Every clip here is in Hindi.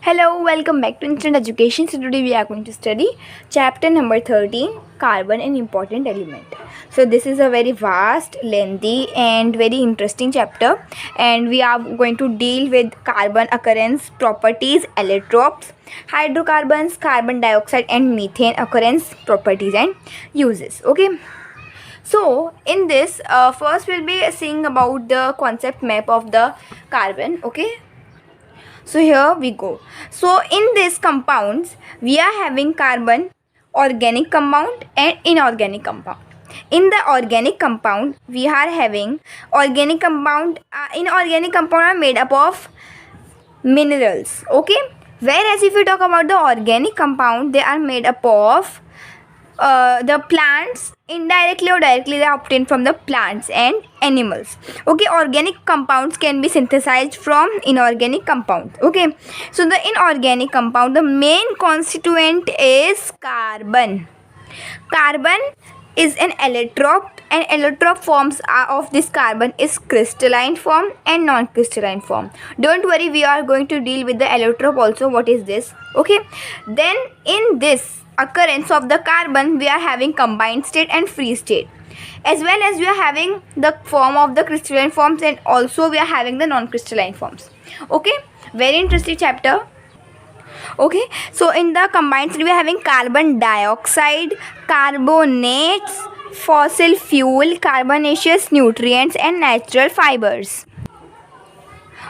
Hello, welcome back to Instant Education. So today we are going to study chapter number 13, carbon an important element. So this is a very vast, lengthy and very interesting chapter, and we are going to deal with carbon occurrence, properties, allotropes, hydrocarbons, carbon dioxide and methane occurrence, properties and uses. Okay. So in this first we'll be seeing about the concept map of the carbon. Okay, so here we go. So in these compounds we are having carbon, organic compound and inorganic compound. In the organic compound we are having organic compound. Inorganic compound are made up of minerals. Okay, whereas if you talk about the organic compound, they are made up of the plants. Indirectly or directly they are obtained from the plants and animals. Okay, organic compounds can be synthesized from inorganic compounds. Okay, so the inorganic compound, the main constituent is carbon. Carbon is an allotrope, and allotrope forms of this carbon is crystalline form and non-crystalline form. Don't worry, we are going to deal with the allotrope also. What is this? Okay, then in this occurrence of the carbon we are having combined state and free state, as well as we are having the form of the crystalline forms, and also we are having the non-crystalline forms. Okay, very interesting chapter. Okay, so in the combined state we are having carbon dioxide, carbonates, fossil fuel, carbonaceous nutrients and natural fibers.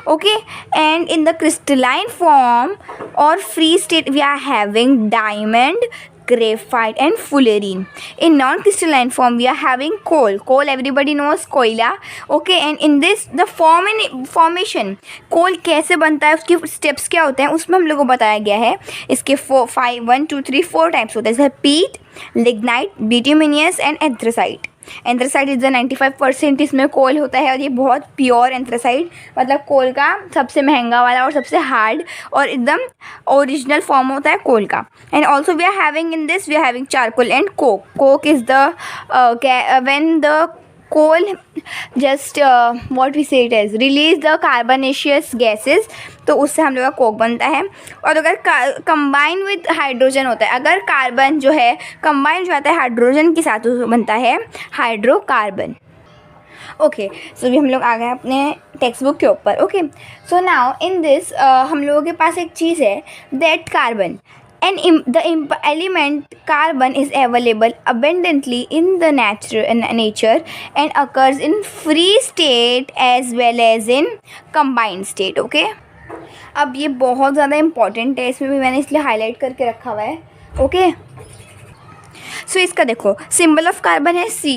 Okay, and in the crystalline form or free state we are having diamond, graphite and fullerene. In non-crystalline form we are having coal. Everybody knows कोयला. Okay, and in this the formation कोल कैसे बनता है, उसके स्टेप्स क्या होते हैं, उसमें हम लोग को बताया गया है. इसके 4 टाइप्स होते हैं, जैसे peat, lignite, bituminous and anthracite. Anthracite is the 95% इसमें कोल होता है, और ये बहुत प्योर एंथ्रासाइड, मतलब कोल का सबसे महंगा वाला और सबसे हार्ड और एकदम ओरिजिनल फॉर्म होता है कोल का. And also we are having in this we are having charcoal and coke. Coke is the when the coal just what we say it is release the carbonaceous gases, तो उससे हम लोग का कोक बनता है. और अगर कंबाइन विद हाइड्रोजन होता है, अगर कार्बन जो है कंबाइन हो जाता है हाइड्रोजन के साथ, तो बनता है हाइड्रोकार्बन. ओके, सो भी हम लोग आ गए अपने टेक्स्ट बुक के ऊपर. Okay, so now in this हम लोगों के पास एक चीज़ है, that carbon and the element carbon is available abundantly in the nature and occurs in free state as well as in combined state. Okay, अब ये बहुत ज़्यादा इम्पॉर्टेंट है, इसमें भी मैंने इसलिए हाईलाइट करके रखा हुआ है. ओके, सो इसका देखो, सिंबल ऑफ कार्बन है C,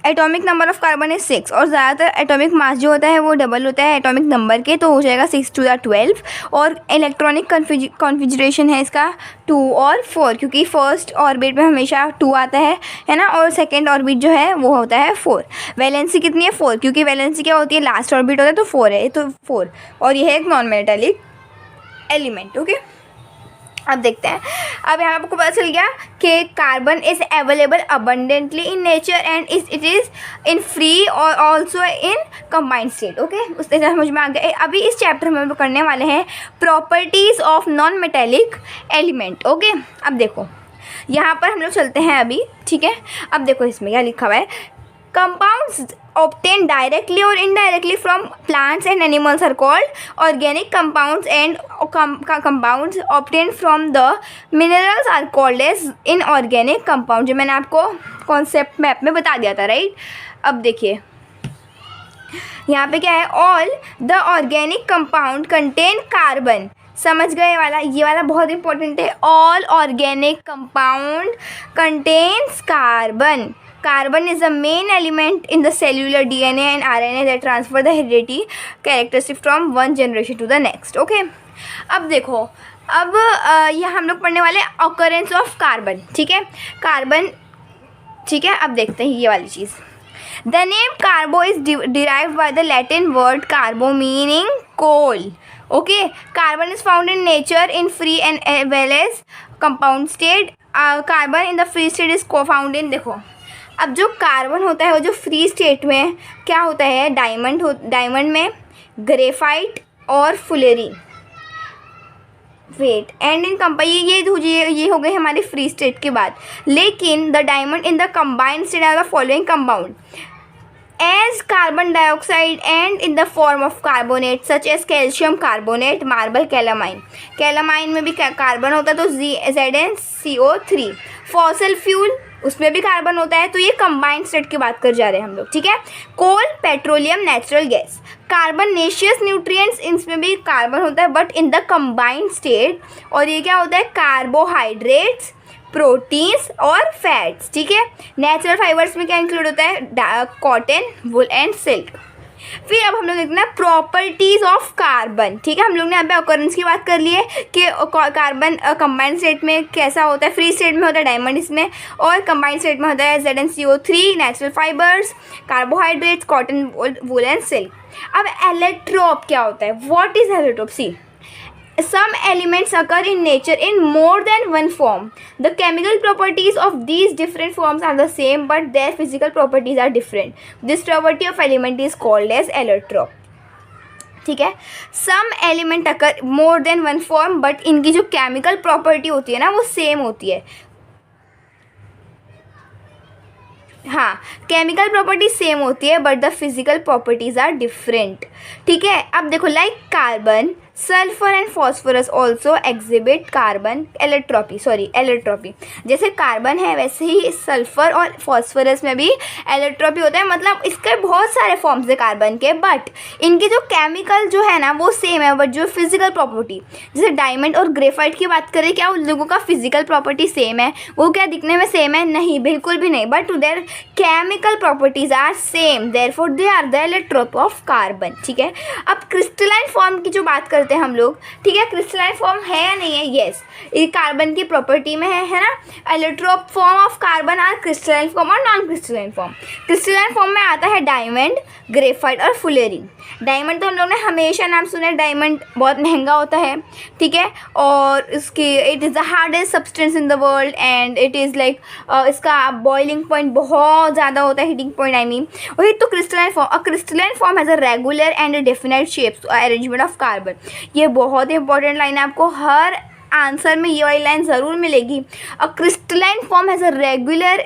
atomic number of carbon है 6, और ज़्यादातर एटॉमिक मास जो होता है वो डबल होता है एटॉमिक नंबर के, तो हो जाएगा 6 to the 12. और इलेक्ट्रॉनिक कॉन्फ़िगरेशन है इसका 2 और 4, क्योंकि फर्स्ट ऑर्बिट में हमेशा 2 आता है ना, और सेकेंड ऑर्बिट जो है वो होता है 4. वैलेंसी कितनी है 4, क्योंकि वैलेंसी क्या होती है, लास्ट ऑर्बिट होता है तो 4 है, तो 4, और ये है एक नॉन मेटालिक एलिमेंट. ओके, अब देखते हैं. अब यहाँ आपको पता चल गया कि carbon is available abundantly in nature and it is in free और also in combined state. Okay, उस तरह समझ में आ गया. अभी इस चैप्टर में हम लोग करने वाले हैं properties of non metallic element. Okay, अब देखो यहाँ पर हम लोग चलते हैं अभी. ठीक है, अब देखो इसमें क्या लिखा हुआ है. Compounds obtained directly or indirectly from plants and animals are called organic compounds, and compounds obtained from the minerals are called as inorganic compounds, जो मैंने आपको कॉन्सेप्ट मैप में बता दिया था. राइट, अब देखिए यहाँ पे क्या है, all the organic compound contain carbon. समझ गए वाला, ये वाला बहुत इंपॉर्टेंट है. All organic compound contains carbon. Carbon is the main element in the cellular DNA and RNA that transfer the heredity characteristic from one generation to the next. Okay, अब देखो, अब यह हम लोग पढ़ने वाले occurrence of carbon. ठीक है, कार्बन. ठीक है, अब देखते हैं ये वाली चीज़. The name carbo is derived by the Latin word carbo meaning coal. Okay, carbon is found in nature in free and well as compound state. Carbon in the free state is co-found in, देखो अब जो कार्बन होता है वो जो फ्री स्टेट में क्या होता है, डायमंड में ग्रेफाइट और fullerene. Wait and in combine, ये हो गए हमारे फ्री स्टेट के बाद। लेकिन the diamond in the combined state are the following compound as carbon dioxide and in the form of carbonate such as calcium carbonate, marble, calamine। calamine में भी कार्बन होता है तो ZnCO3। fossil fuel उसमें भी कार्बन होता है, तो ये कंबाइंड स्टेट की बात कर जा रहे हैं हम लोग, ठीक है। कोल, पेट्रोलियम, नेचुरल गैस, कार्बनेशियस न्यूट्रिएंट्स, इसमें भी कार्बन होता है but in the combined state. और ये क्या होता है, कार्बोहाइड्रेट्स, प्रोटीन्स और फैट्स, ठीक है। नेचुरल फाइबर्स में क्या इंक्लूड होता है, कॉटन, वुल एंड सिल्क। फिर अब हम लोग देखते हैं प्रॉपर्टीज ऑफ कार्बन, ठीक है। हम लोग ने यहाँ पे ऑकरेंस की बात कर ली है कि कार्बन कंबाइंड स्टेट में कैसा होता है, फ्री स्टेट में होता है डायमंड इसमें, और कंबाइंड स्टेट में होता है ZnCO3, natural fibres, carbohydrates, cotton, wool and silk. अब एलोट्रोप क्या होता है, what is allotrope? See, some elements occur in nature in more than one form. The chemical properties of these different forms are the same but their physical properties are different. This property of element is called as allotrope, ठीक है। Some element occur more than one form but इनकी जो केमिकल प्रॉपर्टी होती है ना वो सेम होती है। हाँ, केमिकल प्रॉपर्टी सेम होती है but the physical properties are different, ठीक है। अब देखो, like carbon, sulphur and phosphorus also exhibit carbon allotropy. जैसे कार्बन है वैसे ही सल्फर और फॉस्फोरस में भी एलोट्रॉपी होता है। मतलब इसके बहुत सारे फॉर्म्स है कार्बन के, बट इनके जो केमिकल जो है ना वो सेम है, बट जो फिजिकल प्रॉपर्टी, जैसे डायमंड और ग्रेफाइट की बात करें, क्या उन लोगों का फिजिकल प्रॉपर्टी सेम है? वो क्या दिखने में सेम है? नहीं, बिल्कुल भी नहीं, but their chemical properties are same, therefore they are the allotrope of carbon, ठीक है। अब क्रिस्टलाइन फॉर्म की जो बात करते हैं हम लोग, ठीक है, क्रिस्टलाइन फॉर्म है या नहीं है? यस, ये कार्बन की प्रॉपर्टी में है ना। Allotrope form of carbon are crystalline form और non crystalline form. Crystalline form में आता है डायमंड, ग्रेफाइट और फुलेरिन। डायमंड तो हम लोगों ने हमेशा नाम सुना है, डायमंड बहुत महंगा होता है, ठीक है, और इसकी it is the hardest substance in the world and it is like इसका बॉइलिंग पॉइंट बहुत ज़्यादा होता है, हीटिंग पॉइंट आई मीन। वही तो crystalline form, a crystalline form has a regular and definite shapes arrangement of carbon. ये बहुत इंपॉर्टेंट लाइन है, आपको हर आंसर में ये वाली लाइन ज़रूर मिलेगी। अ crystalline form has a regular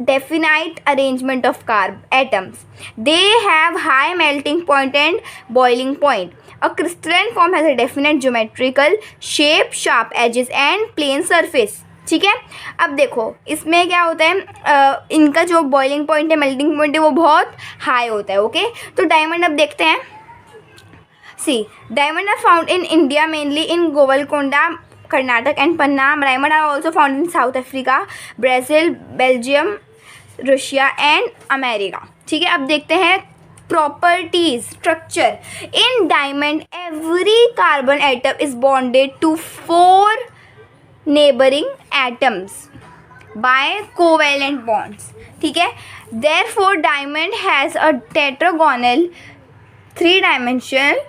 definite arrangement of atoms. They have high melting point and boiling point. A crystalline form has a definite geometrical shape, sharp edges and plane surface. ठीक है। अब देखो इसमें क्या होता है, इनका जो बॉइलिंग पॉइंट है, मेल्टिंग पॉइंट है, वो बहुत हाई होता है, ओके। तो डायमंड अब देखते हैं। See, diamond are found in India mainly in Golconda, Karnataka and Panna. Diamond are also found in South Africa, Brazil, Belgium, Russia and America, ठीक है। अब देखते हैं properties, structure. In diamond every carbon atom is bonded to 4 neighbouring atoms by covalent bonds, ठीक है। Therefore diamond has a tetragonal 3 dimensional,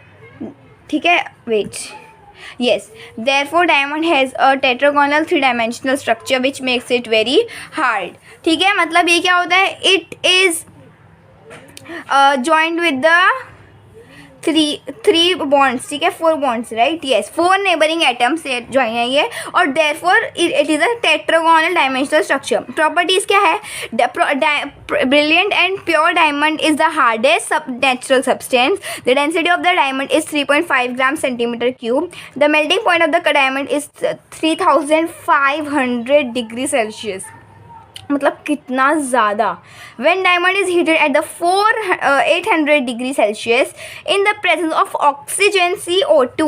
ठीक है, wait, yes, therefore diamond has a tetragonal 3-dimensional structure which makes it very hard, ठीक है। मतलब ये क्या होता है, it is joined with the three bonds, ठीक है, 4 bonds, right? Yes, 4 neighboring atoms से join है ये, और therefore it is a tetragonal dimensional structure. Properties क्या है, brilliant and pure diamond is the hardest natural substance. The density of the diamond is 3.5 grams centimeter cube. The melting point of the diamond is 3500 degrees Celsius. मतलब कितना ज़्यादा। When diamond is heated at the 800 degree Celsius in the presence of oxygen, CO2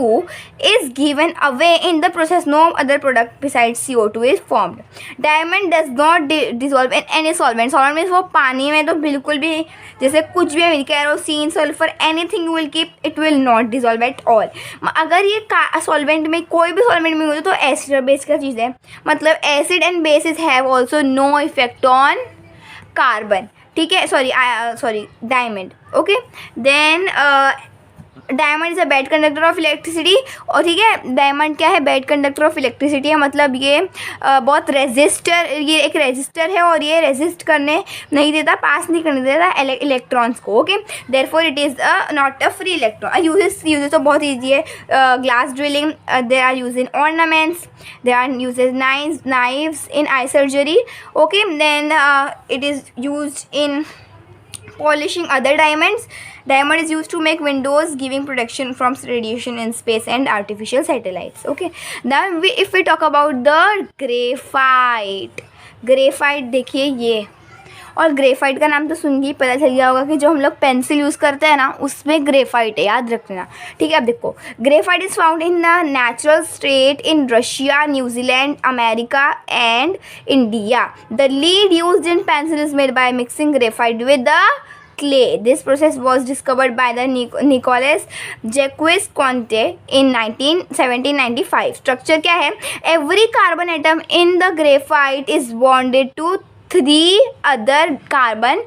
is given away in the process. No other product besides CO2 is formed. Diamond does not dissolve in any solvent. Solvent means वो पानी में तो बिल्कुल भी, जैसे कुछ भी kerosene, sulphur, anything you will keep, it will not dissolve at all. अगर ये सॉल्वेंट में, कोई भी सॉल्वेंट में हो तो एसिड और बेस का चीज़ है। मतलब acid and basis have also no effect on carbon, ठीक है, sorry diamond, okay. Then diamond is a bad conductor of electricity. और ठीक है, डायमंड क्या है, बैड कंडक्टर ऑफ इलेक्ट्रिसिटी है, मतलब ये बहुत रेजिस्टर, ये एक रेजिस्टर है और ये रेजिस्ट करने नहीं देता, पास नहीं करने देता इलेक्ट्रॉन्स को। Okay, therefore it is not a free electron. Uses तो बहुत ईजी है, glass drilling, they are use in ornaments, they are uses knives in eye surgery. Okay, then it is used in polishing other diamonds. Diamond is used to make windows, giving protection from radiation in space and artificial satellites. Okay, now if we talk about the graphite, graphite देखिए ये, और ग्रेफाइट का नाम तो सुन के ही पता चल गया होगा कि जो हम लोग पेंसिल यूज़ करते हैं ना उसमें ग्रेफाइट है, याद रखना। ठीक है, अब देखो, graphite is found in the natural state in Russia, New Zealand, America and India. The lead used in pencil is made by mixing graphite with the clay. This process was discovered by the Nicolas Jacques Conte in 1795. Structure क्या है? Every carbon atom in the graphite is bonded to 3 other carbon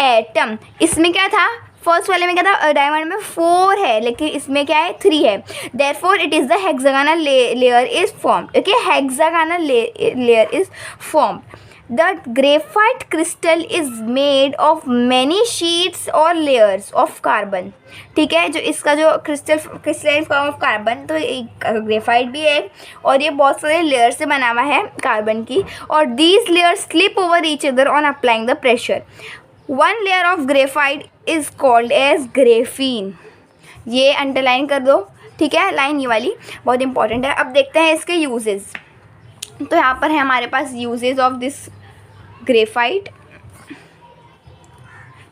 atom. इसमें क्या था? फर्स्ट वाले में क्या था, डायमंड में 4 है, लेकिन इसमें क्या है, 3 है। Therefore it is the hexagonal layer is formed. Okay, hexagonal layer is formed. The graphite crystal is made of many sheets or layers of carbon. ठीक है, जो इसका जो क्रिस्टलाइन फॉर्म ऑफ कार्बन, तो एक ग्रेफाइट भी है और ये बहुत सारे लेयर से बना हुआ है कार्बन की, और these layers slip over each other on applying the pressure. One layer of graphite is called as graphene. ये अंडरलाइन कर दो, ठीक है, लाइन ये वाली बहुत इंपॉर्टेंट है। अब देखते हैं इसके यूजेस। तो यहाँ पर है हमारे पास यूजेस ऑफ दिस ग्रेफाइट।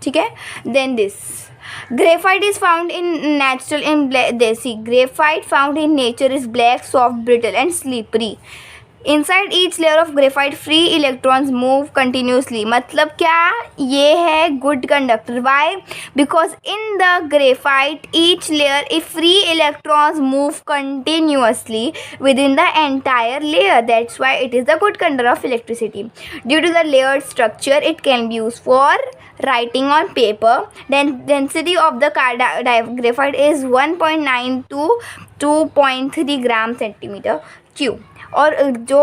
ठीक है, then this graphite is found in natural in desi graphite found in nature is black, soft, brittle and slippery. Inside each layer of graphite free electrons move continuously. मतलब क्या, ये है good conductor. Why? Because in the graphite each layer if free electrons move continuously within the entire layer. That's why it is the good conductor of electricity. Due to the layered structure it can be used for writing on paper. Then density of the graphite is 1.9 to 2.3 gram centimeter cube. और जो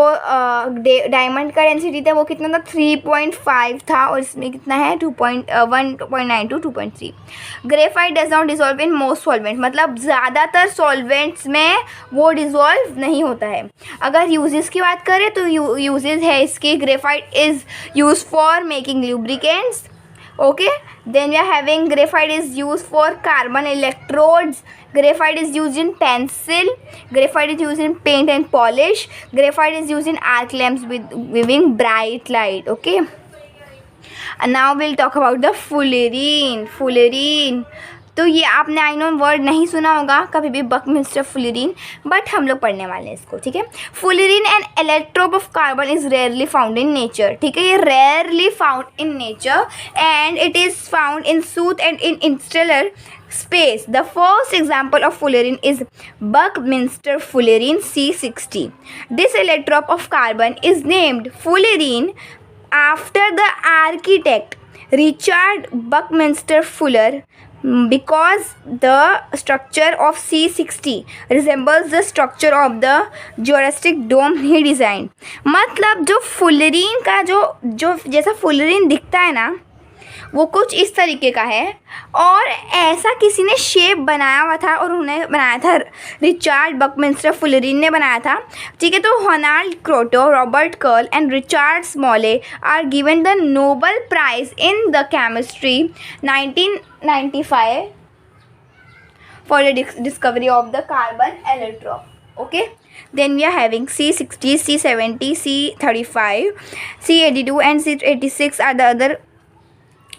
डायमंड का डेंसिटी था वो कितना था, 3.5 था, और इसमें कितना है 1.9 to 2.3. Graphite does not dissolve in most solvent, मतलब ज़्यादातर सॉल्वेंट्स में वो डिसॉल्व नहीं होता है। अगर यूजेस की बात करें तो यूजेस है इसकी, graphite is use for making lubricants. Okay, then we are having graphite is used for carbon electrodes. Graphite is used in pencil. Graphite is used in paint and polish. Graphite is used in arc lamps with giving bright light. Okay, and now we'll talk about the fullerene. Fullerene, तो ये आपने आई नो वर्ड नहीं सुना होगा कभी भी, बकमिंस्टर फुलरीन, बट हम लोग पढ़ने वाले हैं इसको। ठीक है, fullerene an allotrope of carbon is rarely found in nature. ठीक है, ये rarely found in nature and it is found in soot and in interstellar space. The first example of fullerene is Buckminster fullerene C60. This electrope of carbon is named fullerene after the architect Richard Buckminster Fuller because the structure of C60 resembles the structure of the geodesic dome he designed. मतलब जो फुलरीन का जो जैसा फुलरीन दिखता है ना वो कुछ इस तरीके का है, और ऐसा किसी ने शेप बनाया हुआ था और उन्हें बनाया था रिचार्ड बकमिंस्टर फुलरीन ने बनाया था। ठीक है, तो Harold Kroto, Robert Curl and Richard Smalley are given the Nobel prize in the chemistry 1995 for the discovery of the carbon allotrope. Okay, then we are having C60, C70, C35, C82 and C86 are the other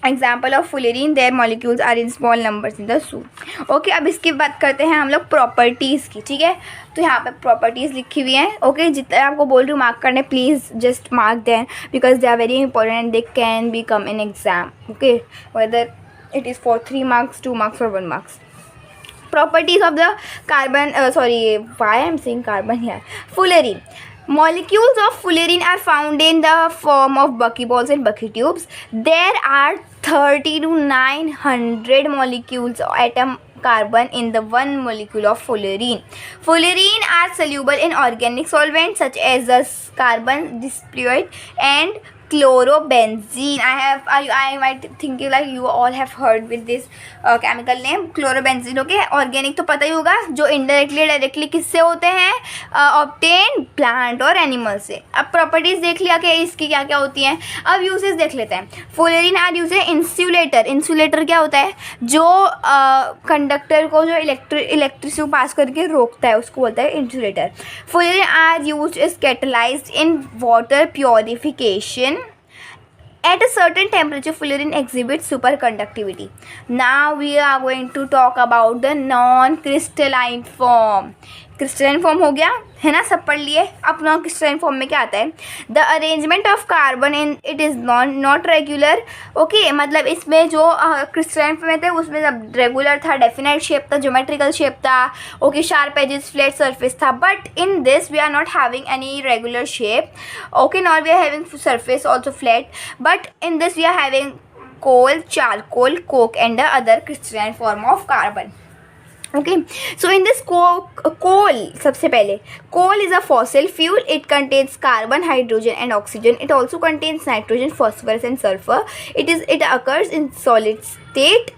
example of fullerene. Their molecules are in small numbers in the soot. Okay, अब इसकी बात करते हैं हम लोग प्रॉपर्टीज़ की. ठीक है, तो यहाँ पे प्रॉपर्टीज़ लिखी हुई हैं. ओके, जितना आपको बोल रही हूँ मार्क करने, please just mark then because they are very important and they can be come in exam. Okay, whether it is for 3 marks, 2 marks or 1 marks. Properties of the carbon, why I am saying carbon here. Fullerene. Molecules of fullerene are found in the form of buckyballs and buckytubes. There are 30 to 900 molecules atom carbon in the one molecule of fullerene. Fullerene are soluble in organic solvents such as the carbon dioxide and chlorobenzene. I might think like you all have heard with this chemical name chlorobenzene. Okay, organic तो पता ही होगा, जो इनडायरेक्टली डायरेक्टली किससे होते हैं, ऑब्टेन प्लांट और एनिमल से. अब प्रॉपर्टीज देख लिया कि इसकी क्या क्या होती हैं. अब यूजेस देख लेते हैं. Fullerene are use insulator. Insulator क्या होता है, जो कंडक्टर को जो इलेक्ट्रिसिटी पास करके रोकता है उसको बोलता है insulator. Fullerene are use is catalysed in water purification. At a certain temperature, fullerene exhibits superconductivity. Now we are going to talk about the non-crystalline form. Crystalline form हो गया है ना, सब पढ़ लिए. अब नॉन क्रिस्टलाइन फॉर्म में क्या आता है, the arrangement of carbon in it is not regular. Okay, मतलब इसमें जो क्रिस्टलाइन फॉर्म में थे उसमें सब रेगुलर था, डेफिनेट शेप था, ज्योमेट्रिकल शेप था. Okay, sharp edges, flat surface था. But in this we are not having any regular shape. Okay, not we are having surface also flat. But in this we are having coal, charcoal, coke and the other crystalline form of carbon. Okay, so in this coal, सबसे पहले coal is a fossil fuel. It contains carbon, hydrogen and oxygen. It also contains nitrogen, phosphorus and sulfur. It occurs in solid state.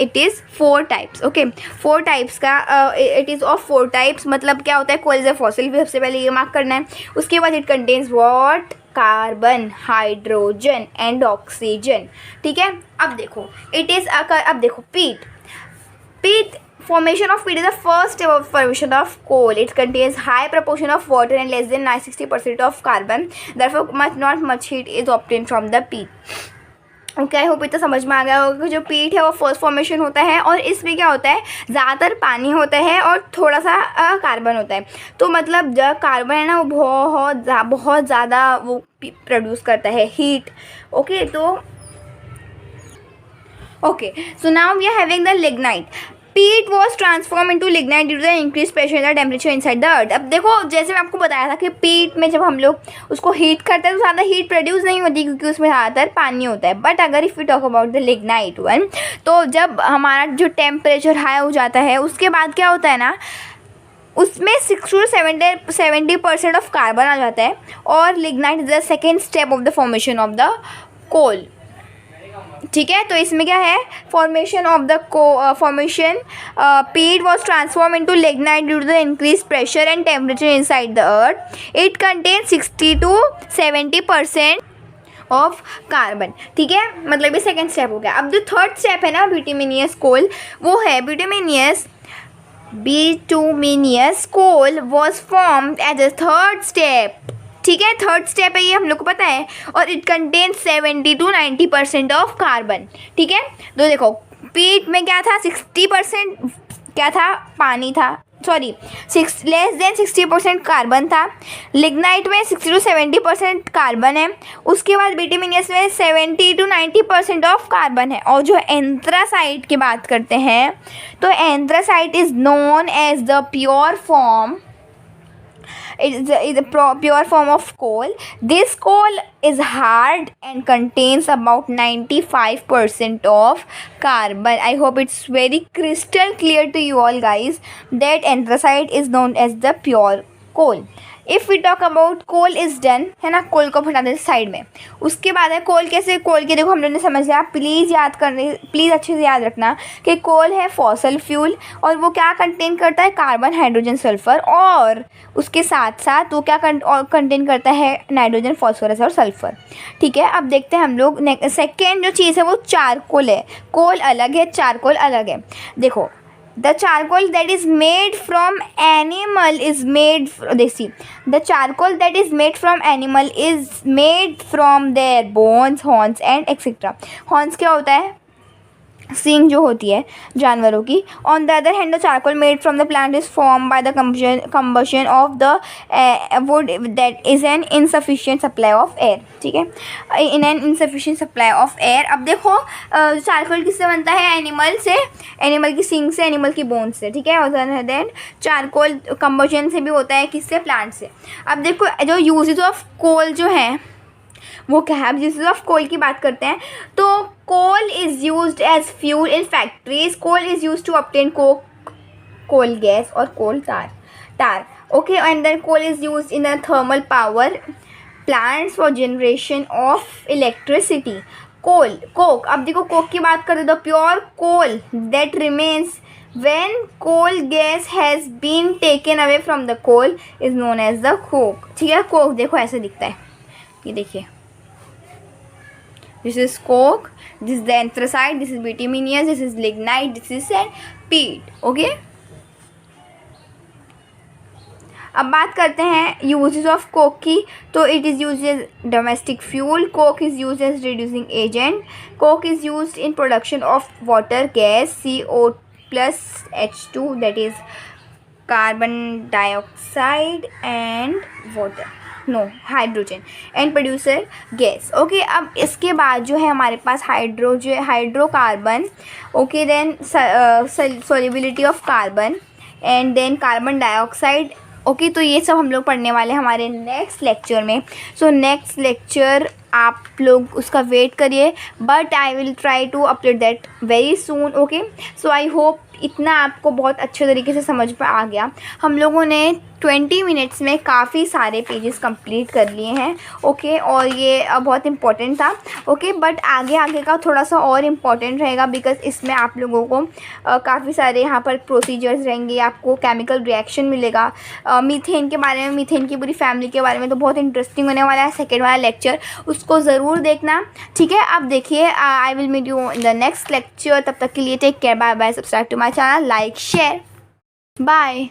It is 4 types. Okay, 4 types का it is of 4 types. मतलब क्या होता है, coal is a fossil fuel, सबसे पहले ये मार्क करना है. उसके बाद it contains what, carbon, hydrogen and oxygen. ठीक है, अब देखो अब देखो पीट. Formation of peat is the first step of formation of coal. It contains high proportion of water and less than 60% of carbon. Therefore, not much heat is obtained from the peat. Okay, I hope इतना समझ में आ गया होगा कि जो पीट है वो फर्स्ट फॉर्मेशन होता है और इसमें क्या होता है, ज़्यादातर पानी होता है और थोड़ा सा कार्बन होता है. तो मतलब जो कार्बन है ना वो बहुत ज़्यादा वो प्रोड्यूस करता है हीट. ओके, तो okay, so now we are having the lignite. Peat was transform into lignite due to the increase pressure in the temperature inside the earth. अब देखो, जैसे मैं आपको बताया था कि पीट में जब हम लोग उसको हीट करते हैं तो ज़्यादा हीट प्रोड्यूस नहीं होती क्योंकि उसमें ज़्यादातर पानी होता है. बट अगर if you talk about the lignite one, तो जब हमारा जो टेम्परेचर हाई हो जाता है उसके बाद क्या होता है ना, उसमें 60 to 70% ऑफ कार्बन आ जाता है और lignite is the second step of the formation of the coal. ठीक है, तो इसमें क्या है, formation of the formation peat was transform into lignite due to the increase pressure and temperature inside the earth. It contain 60 to 70% of carbon. ठीक है, मतलब ये सेकेंड स्टेप हो गया. अब जो थर्ड स्टेप है ना बिटुमिनियस कोल, वो है bituminous coal was formed as a third step. ठीक है, थर्ड स्टेप है ये, हम लोग को पता है. और it contain 70 to 90% of carbon. ठीक है, तो देखो पीट में क्या था, 60% क्या था, पानी था, सॉरी लेस देन 60% कार्बन था. लिग्नाइट में 60 to 70% कार्बन है. उसके बाद बिटुमिनियस में 70 to 90% ऑफ कार्बन है. और जो एंथ्रासाइट की बात करते हैं तो anthracite is known as the pure form. It is a pure form of coal. This coal is hard and contains about 95% of carbon. I hope it's very crystal clear to you all guys that anthracite is known as the pure coal. If we talk about coal is done, है ना, कोल को हटा देते साइड में. उसके बाद है कोल. कैसे कोल के, देखो हम लोगों ने समझ लिया. प्लीज़ अच्छे से याद रखना कि कोल है फॉसल फ्यूल और वो क्या कंटेन करता है, कार्बन, हाइड्रोजन, सल्फ़र और उसके साथ साथ वो क्या कंटेन करता है, नाइट्रोजन, फॉस्फोरस और सल्फ़र. ठीक है, अब देखते हैं हम लोग सेकेंड जो चीज़ है वो चारकोल है. कोल अलग है, चारकोल अलग है. देखो, the charcoal that is made from animal is made, the charcoal that is made from animal is made from their bones, horns and etc. horns क्या होता है, सींग जो होती है जानवरों की. On the other hand the charcoal made from the plant is form by the combustion of the wood that is an insufficient supply of air. ठीक है, in an insufficient supply of air. अब देखो चारकोल किससे बनता है, एनिमल से, एनिमल की सींग से, एनिमल की बोन से. ठीक है, और देन चारकोल कंबशन से भी होता है, किससे, प्लांट से. अब देखो जो यूजेज ऑफ कोल जो है वो क्या है. अब यूजेज ऑफ कोल की बात करते हैं तो coal is used as fuel in factories. Coal is used to obtain coke, coal gas or coal tar. Okay, and then coal is used in a thermal power plants for generation of electricity. Coke, अब देखो coke की बात करें तो pure coal that remains when coal gas has been taken away from the coal is known as the coke. ठीक है, coke देखो ऐसे दिखता है, ये देखिए, this is coke, this is the anthracite, this is bituminous, this is lignite, this is peat. Okay, अब बात करते हैं यूजेस ऑफ कोक की. तो it is use as domestic fuel. Coke is use as reducing agent. Coke is use in production of water gas CO+H2 that is carbon dioxide and water hydrogen and producer gas. Okay, अब इसके बाद जो है हमारे पास hydrocarbon. Okay, then solubility of carbon and then carbon dioxide. Okay, तो ये सब हम लोग पढ़ने वाले हैं हमारे नेक्स्ट लेक्चर में. सो नेक्स्ट लेक्चर आप लोग उसका वेट करिए, but I will try to upload that very soon. Okay, so I hope इतना आपको बहुत अच्छे तरीके से समझ में आ गया. हम लोगों ने 20 मिनट्स में काफ़ी सारे पेजेस कंप्लीट कर लिए हैं. ओके, और ये बहुत इम्पोर्टेंट था. ओके, बट आगे का थोड़ा सा और इम्पोर्टेंट रहेगा, बिकॉज इसमें आप लोगों को काफ़ी सारे यहाँ पर प्रोसीजर्स रहेंगे. आपको केमिकल रिएक्शन मिलेगा. मीथेन के बारे में, मीथेन की पूरी फैमिली के बारे में तो बहुत इंटरेस्टिंग होने वाला है. सेकेंड वाला लेक्चर उसको ज़रूर देखना. ठीक है, अब देखिए, I will meet you in the next lecture. तब तक के लिए take care, bye bye. Subscribe to my channel, like, share, bye.